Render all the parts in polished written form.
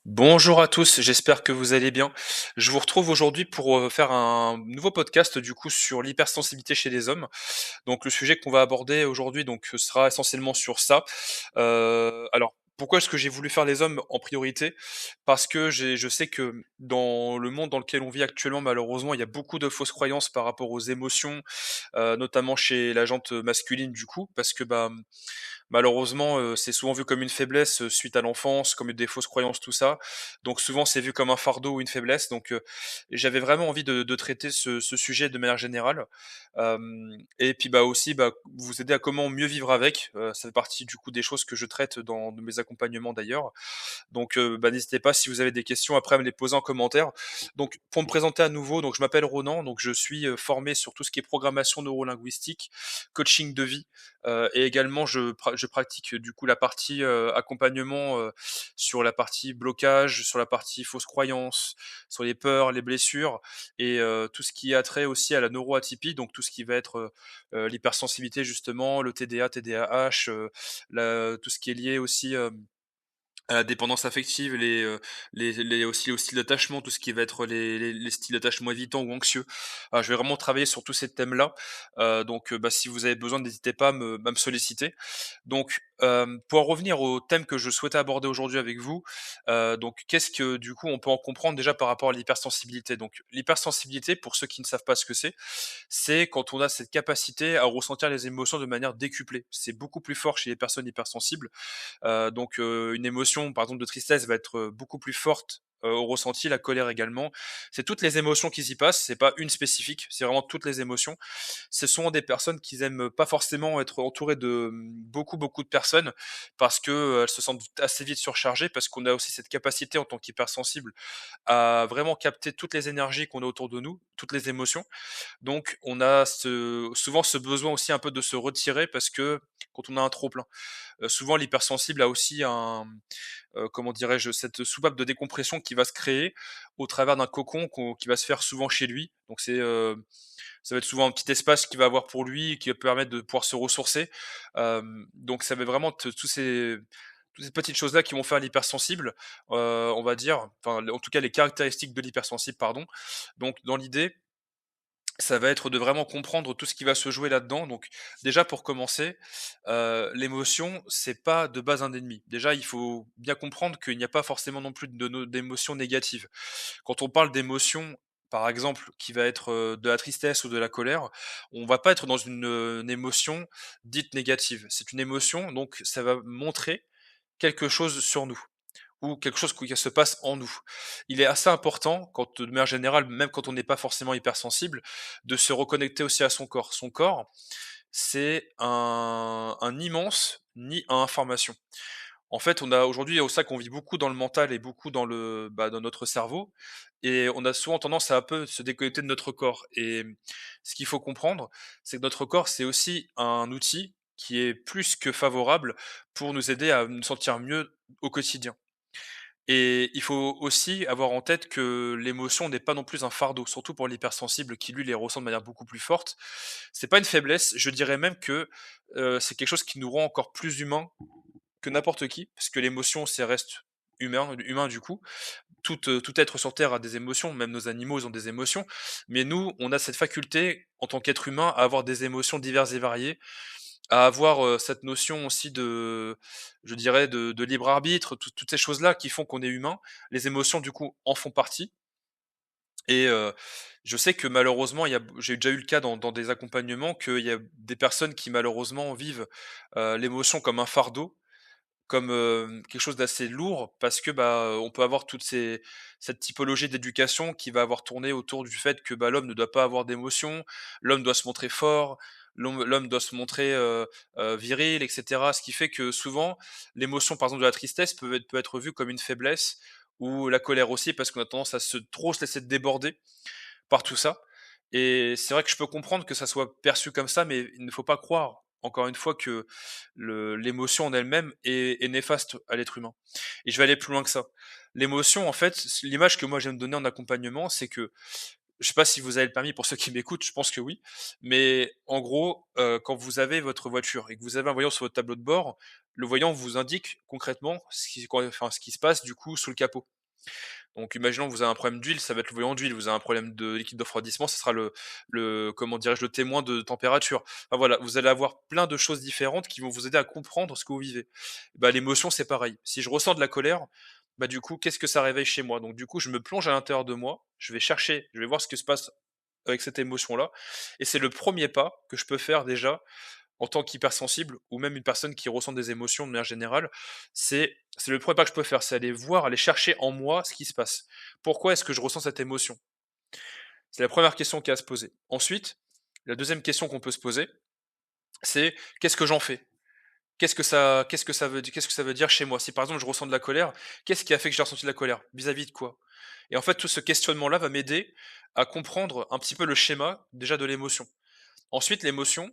Bonjour à tous, j'espère que vous allez bien. Je vous retrouve aujourd'hui pour faire un nouveau podcast du coup sur l'hypersensibilité chez les hommes. Donc le sujet qu'on va aborder aujourd'hui donc sera essentiellement sur ça. Alors pourquoi est-ce que j'ai voulu faire les hommes en priorité? Parce que je sais que dans le monde dans lequel on vit actuellement, malheureusement, il y a beaucoup de fausses croyances par rapport aux émotions, notamment chez la jante masculine du coup, parce que malheureusement, c'est souvent vu comme une faiblesse, suite à l'enfance, comme des fausses croyances, tout ça. Donc souvent, c'est vu comme un fardeau ou une faiblesse. Donc, j'avais vraiment envie de traiter ce sujet de manière générale. Et puis, aussi, vous aider à comment mieux vivre avec. Ça fait partie du coup des choses que je traite dans mes accompagnements d'ailleurs. Donc, n'hésitez pas si vous avez des questions après à me les poser en commentaire. Donc, pour me présenter à nouveau, donc je m'appelle Ronan, donc je suis, formé sur tout ce qui est programmation neurolinguistique, coaching de vie, et également je pratique, du coup la partie, accompagnement, sur la partie blocage, sur la partie fausses croyances, sur les peurs, les blessures et tout ce qui a trait aussi à la neuroatypie, donc tout ce qui va être, l'hypersensibilité justement, le TDA, TDAH, tout ce qui est lié aussi, à la dépendance affective, les aussi au style d'attachement, tout ce qui va être les styles d'attachement évitants ou anxieux. Je vais vraiment travailler sur tous ces thèmes-là, donc si vous avez besoin, n'hésitez pas à me solliciter. Donc, pour en revenir au thème que je souhaitais aborder aujourd'hui avec vous, donc qu'est-ce que du coup on peut en comprendre déjà par rapport à l'hypersensibilité? Donc l'hypersensibilité, pour ceux qui ne savent pas ce que c'est quand on a cette capacité à ressentir les émotions de manière décuplée. C'est beaucoup plus fort chez les personnes hypersensibles. Une émotion, par exemple, de tristesse va être, beaucoup plus forte, au ressenti, la colère également. C'est toutes les émotions qui s'y passent, c'est pas une spécifique, c'est vraiment toutes les émotions. Ce sont des personnes qui aiment pas forcément être entourées de, beaucoup de personnes parce que, elles se sentent assez vite surchargées, parce qu'on a aussi cette capacité en tant qu'hypersensible à vraiment capter toutes les énergies qu'on a autour de nous, toutes les émotions. Donc on a souvent ce besoin aussi un peu de se retirer parce que quand on a un trop plein. Souvent l'hypersensible a aussi comment dirais-je? Cette soupape de décompression qui va se créer au travers d'un cocon qui va se faire souvent chez lui. Donc ça va être souvent un petit espace qu'il va avoir pour lui, qui va permettre de pouvoir se ressourcer. Donc ça va vraiment te toutes ces petites choses-là qui vont faire l'hypersensible, on va dire, enfin en tout cas les caractéristiques de l'hypersensible, pardon. Donc dans l'idée, ça va être de vraiment comprendre tout ce qui va se jouer là-dedans. Donc déjà pour commencer, l'émotion, c'est pas de base un ennemi. Déjà, il faut bien comprendre qu'il n'y a pas forcément non plus d'émotions négatives. Quand on parle d'émotions, par exemple, qui va être, de la tristesse ou de la colère, on va pas être dans une émotion dite négative. C'est une émotion, donc ça va montrer quelque chose sur nous ou quelque chose qui se passe en nous. Il est assez important, quand de manière générale, même quand on n'est pas forcément hypersensible, de se reconnecter aussi à son corps. Son corps, c'est un immense nid à information. En fait, on a aujourd'hui, au ça qu'on vit beaucoup dans le mental et beaucoup dans notre cerveau, et on a souvent tendance à un peu se déconnecter de notre corps. Et ce qu'il faut comprendre, c'est que notre corps, c'est aussi un outil qui est plus que favorable pour nous aider à nous sentir mieux au quotidien. Et il faut aussi avoir en tête que l'émotion n'est pas non plus un fardeau, surtout pour l'hypersensible qui lui les ressent de manière beaucoup plus forte. C'est pas une faiblesse, je dirais même que, c'est quelque chose qui nous rend encore plus humains que n'importe qui, parce que l'émotion, c'est reste humain du coup. Tout être sur terre a des émotions, même nos animaux, ils ont des émotions. Mais nous, on a cette faculté, en tant qu'être humain, à avoir des émotions diverses et variées, à avoir, cette notion aussi de je dirais de libre arbitre, toutes ces choses-là qui font qu'on est humain. Les émotions du coup en font partie. Et je sais que malheureusement j'ai déjà eu le cas dans des accompagnements qu'il y a des personnes qui malheureusement vivent, l'émotion comme un fardeau, comme, quelque chose d'assez lourd parce que, on peut avoir cette typologie d'éducation qui va avoir tourné autour du fait que, l'homme ne doit pas avoir d'émotions, l'homme doit se montrer fort, l'homme doit se montrer, viril et cetera. Ce qui fait que souvent, l'émotion, par exemple, de la tristesse peut être vue comme une faiblesse, ou la colère aussi, parce qu'on a tendance à trop se laisser déborder par tout ça. Et c'est vrai que je peux comprendre que ça soit perçu comme ça, mais il ne faut pas croire, encore une fois, que l'émotion en elle-même est néfaste à l'être humain. Et je vais aller plus loin que ça. L'émotion, en fait, l'image que moi j'aime donner en accompagnement, c'est que, je sais pas si vous avez le permis pour ceux qui m'écoutent, je pense que oui, mais en gros, quand vous avez votre voiture et que vous avez un voyant sur votre tableau de bord, le voyant vous indique concrètement ce qui se passe du coup sous le capot. Donc imaginons que vous avez un problème d'huile, ça va être le voyant d'huile, vous avez un problème de liquide de refroidissement, ce sera le comment dirais-je? Le témoin de température. Enfin voilà, vous allez avoir plein de choses différentes qui vont vous aider à comprendre ce que vous vivez. Bah, l'émotion, c'est pareil. Si je ressens de la colère, bah, du coup, qu'est-ce que ça réveille chez moi? Donc du coup, je me plonge à l'intérieur de moi, je vais chercher, je vais voir ce qui se passe avec cette émotion-là et c'est le premier pas que je peux faire déjà en tant qu'hypersensible ou même une personne qui ressent des émotions de manière générale, c'est le premier pas que je peux faire, c'est aller voir, aller chercher en moi ce qui se passe. Pourquoi est-ce que je ressens cette émotion? C'est la première question qui a à se poser. Ensuite, la deuxième question qu'on peut se poser, c'est: «Qu'est-ce que j'en fais?» Qu'est-ce que ça veut dire chez moi? Si par exemple je ressens de la colère, qu'est-ce qui a fait que j'ai ressenti de la colère? Vis-à-vis de quoi? Et en fait, tout ce questionnement-là va m'aider à comprendre un petit peu le schéma déjà de l'émotion. Ensuite, l'émotion,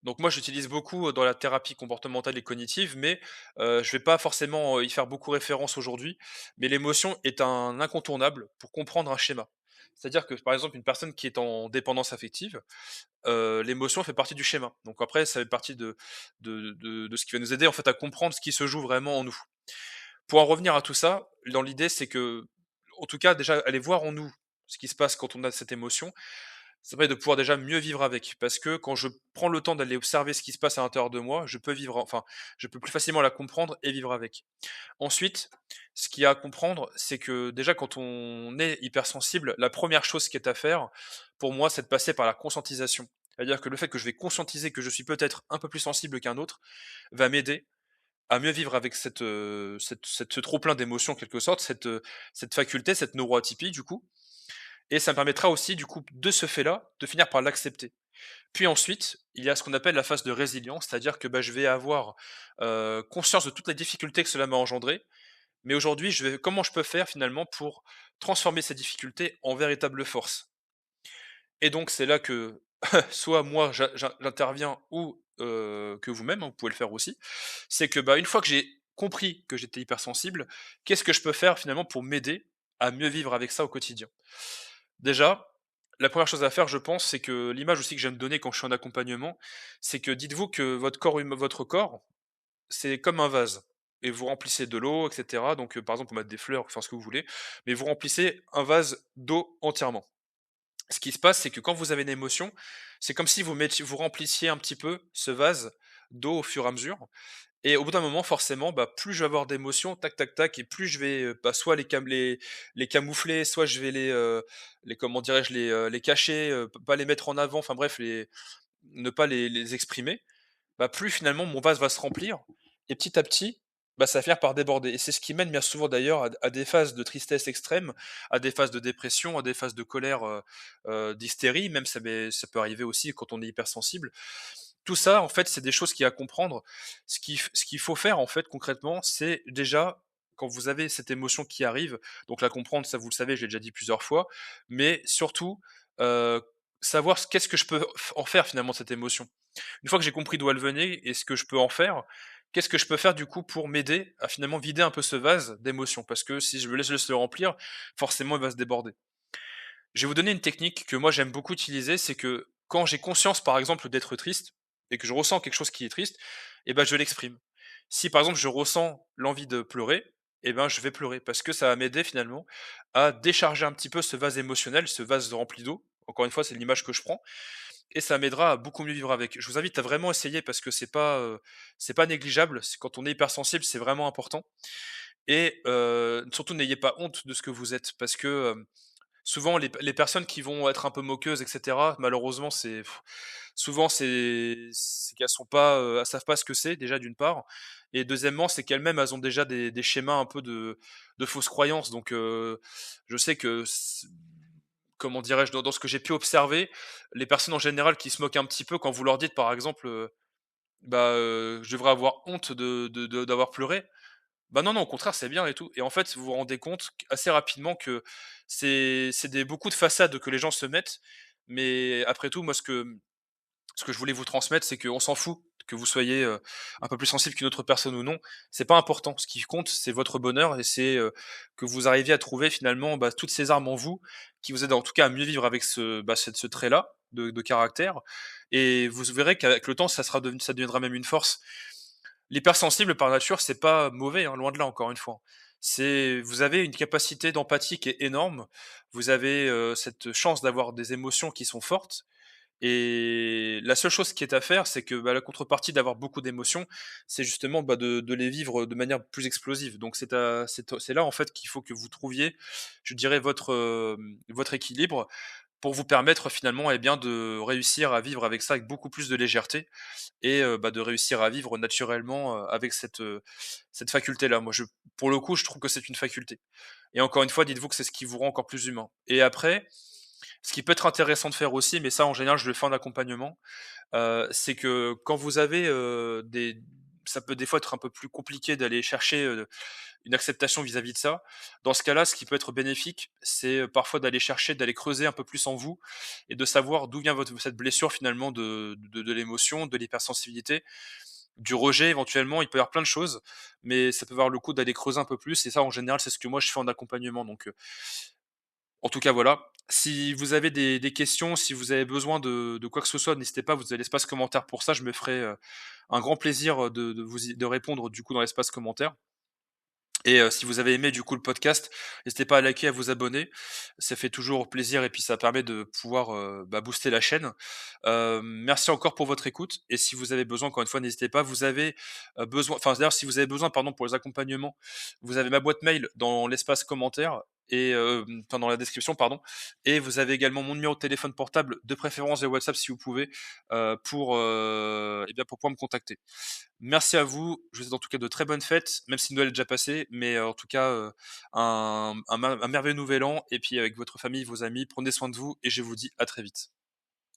donc moi, j'utilise beaucoup, dans la thérapie comportementale et cognitive, mais je vais pas forcément, y faire beaucoup référence aujourd'hui. Mais l'émotion est un incontournable pour comprendre un schéma. C'est-à-dire que, par exemple, une personne qui est en dépendance affective, l'émotion fait partie du schéma. Donc après, ça fait partie de ce qui va nous aider, en fait, à comprendre ce qui se joue vraiment en nous. Pour en revenir à tout ça, dans l'idée, c'est que, en tout cas, déjà, aller voir en nous ce qui se passe quand on a cette émotion, ça permet de pouvoir déjà mieux vivre avec. Parce que quand je prends le temps d'aller observer ce qui se passe à l'intérieur de moi, je peux vivre, enfin, je peux plus facilement la comprendre et vivre avec. Ensuite, ce qu'il y a à comprendre, c'est que déjà quand on est hypersensible, la première chose qui est à faire, pour moi, c'est de passer par la conscientisation. C'est-à-dire que le fait que je vais conscientiser que je suis peut-être un peu plus sensible qu'un autre, va m'aider à mieux vivre avec ce trop plein d'émotions en quelque sorte, cette faculté, cette neuroatypie du coup. Et ça me permettra aussi du coup, de ce fait-là, de finir par l'accepter. Puis ensuite, il y a ce qu'on appelle la phase de résilience, c'est-à-dire que, bah, je vais avoir, conscience de toutes les difficultés que cela m'a engendrées, mais aujourd'hui, comment je peux faire finalement pour transformer ces difficultés en véritable force? Et donc c'est là que soit moi j'interviens ou que vous-même, hein, vous pouvez le faire aussi. C'est que, bah, une fois que j'ai compris que j'étais hypersensible, qu'est-ce que je peux faire finalement pour m'aider à mieux vivre avec ça au quotidien? Déjà, la première chose à faire, je pense, c'est que l'image aussi que j'aime donner quand je suis en accompagnement, c'est que dites-vous que votre corps, c'est comme un vase et vous remplissez de l'eau et cetera, donc par exemple, pour mettre des fleurs, enfin ce que vous voulez, mais vous remplissez un vase d'eau entièrement. Ce qui se passe, c'est que quand vous avez une émotion, c'est comme si vous remplissiez un petit peu ce vase d'eau au fur et à mesure et au bout d'un moment, forcément, bah, plus je vais avoir d'émotions, tac, tac, tac et plus je vais, bah, soit les camoufler, soit je vais les comment dirais-je? Les cacher, pas les mettre en avant, enfin bref, ne pas les exprimer, bah, plus finalement mon vase va se remplir et petit à petit, bah, ça va finir par déborder et c'est ce qui mène bien souvent d'ailleurs à des phases de tristesse extrême, à des phases de dépression, à des phases de colère, d'hystérie, même ça peut arriver aussi quand on est hypersensible. Tout ça, en fait, c'est des choses qu'il y a à comprendre. Ce qu'il faut faire, en fait, concrètement, c'est déjà, quand vous avez cette émotion qui arrive, donc la comprendre, ça vous le savez, je l'ai déjà dit plusieurs fois, mais surtout, heu, savoir qu'est-ce que je peux en faire finalement de cette émotion? Une fois que j'ai compris d'où elle venait et ce que je peux en faire, qu'est-ce que je peux faire du coup pour m'aider à finalement vider un peu ce vase d'émotions? Parce que si je me laisse le remplir, forcément il va se déborder. Je vais vous donner une technique que moi j'aime beaucoup utiliser, c'est que quand j'ai conscience par exemple d'être triste et que je ressens quelque chose qui est triste, et ben je l'exprime. Si par exemple je ressens l'envie de pleurer, et ben je vais pleurer parce que ça va m'aider finalement à décharger un petit peu ce vase émotionnel, ce vase rempli d'eau. Encore une fois, c'est l'image que je prends et ça m'aidera à beaucoup mieux vivre avec. Je vous invite à vraiment essayer parce que c'est pas négligeable. Quand on est hypersensible, c'est vraiment important et surtout n'ayez pas honte de ce que vous êtes parce que, souvent les personnes qui vont être un peu moqueuses et cetera, malheureusement souvent c'est qu'elles sont pas, elles savent pas ce que c'est déjà d'une part et deuxièmement, c'est qu'elles-mêmes, elles ont déjà des schémas un peu de fausses croyances donc je sais que comment dirais-je? Dans ce que j'ai pu observer, les personnes en général qui se moquent un petit peu quand vous leur dites par exemple, bah, «Je devrais avoir honte d'avoir pleuré». Bah, non, non, au contraire, c'est bien et tout et en fait, vous vous rendez compte assez rapidement que c'est des beaucoup de façades que les gens se mettent, mais après tout, moi, ce que je voulais vous transmettre, c'est qu'on s'en fout que vous soyez, un peu plus sensible qu'une autre personne ou non. C'est pas important. Ce qui compte, c'est votre bonheur et c'est, que vous arriviez à trouver finalement, bah, toutes ces armes en vous qui vous aident en tout cas à mieux vivre avec ce trait-là de caractère et vous verrez qu'avec le temps, ça deviendra même une force. L'hypersensible par nature, c'est pas mauvais, hein, loin de là encore une fois. C'est vous avez une capacité d'empathie qui est énorme. Vous avez, cette chance d'avoir des émotions qui sont fortes et la seule chose qui est à faire, c'est que, bah, la contrepartie d'avoir beaucoup d'émotions, c'est justement, bah, de les vivre de manière plus explosive. Donc c'est là, en fait, qu'il faut que vous trouviez, je dirais, votre équilibre pour vous permettre finalement, eh bien, de réussir à vivre avec ça avec beaucoup plus de légèreté et bah, de réussir à vivre naturellement, avec cette faculté-là. Moi, pour le coup, je trouve que c'est une faculté et encore une fois, dites-vous que c'est ce qui vous rend encore plus humain et après, ce qui peut être intéressant de faire aussi, mais ça, en général, je le fais en accompagnement, c'est que quand vous avez, des ça peut des fois être un peu plus compliqué d'aller chercher, une acceptation vis-à-vis de ça. Dans ce cas-là, ce qui peut être bénéfique, c'est, parfois d'aller creuser un peu plus en vous et de savoir d'où vient cette blessure finalement de l'émotion, de l'hypersensibilité, du rejet éventuellement. Il peut y avoir plein de choses, mais ça peut valoir le coup d'aller creuser un peu plus et ça, en général, c'est ce que moi je fais en accompagnement donc en tout cas, voilà. Si vous avez des questions, si vous avez besoin de quoi que ce soit, n'hésitez pas, vous avez l'espace commentaire pour ça. Je me ferai, un grand plaisir, de répondre du coup dans l'espace commentaire et si vous avez aimé du coup le podcast, n'hésitez pas à liker, à vous abonner. Ça fait toujours plaisir et puis ça permet de pouvoir, bah, booster la chaîne. Merci encore pour votre écoute et si vous avez besoin, encore une fois, n'hésitez pas. Vous avez, d'ailleurs, si vous avez besoin, pardon, pour les accompagnements, vous avez ma boîte mail dans l'espace commentaire et enfin dans la description, pardon et vous avez également mon numéro de téléphone portable, de préférence via WhatsApp si vous pouvez, pour pouvoir me contacter. Merci à vous. Je vous souhaite en tout cas de très bonnes fêtes, même si Noël est déjà passé, mais en tout cas, un merveilleux nouvel an et puis avec votre famille, vos amis, prenez soin de vous et je vous dis à très vite.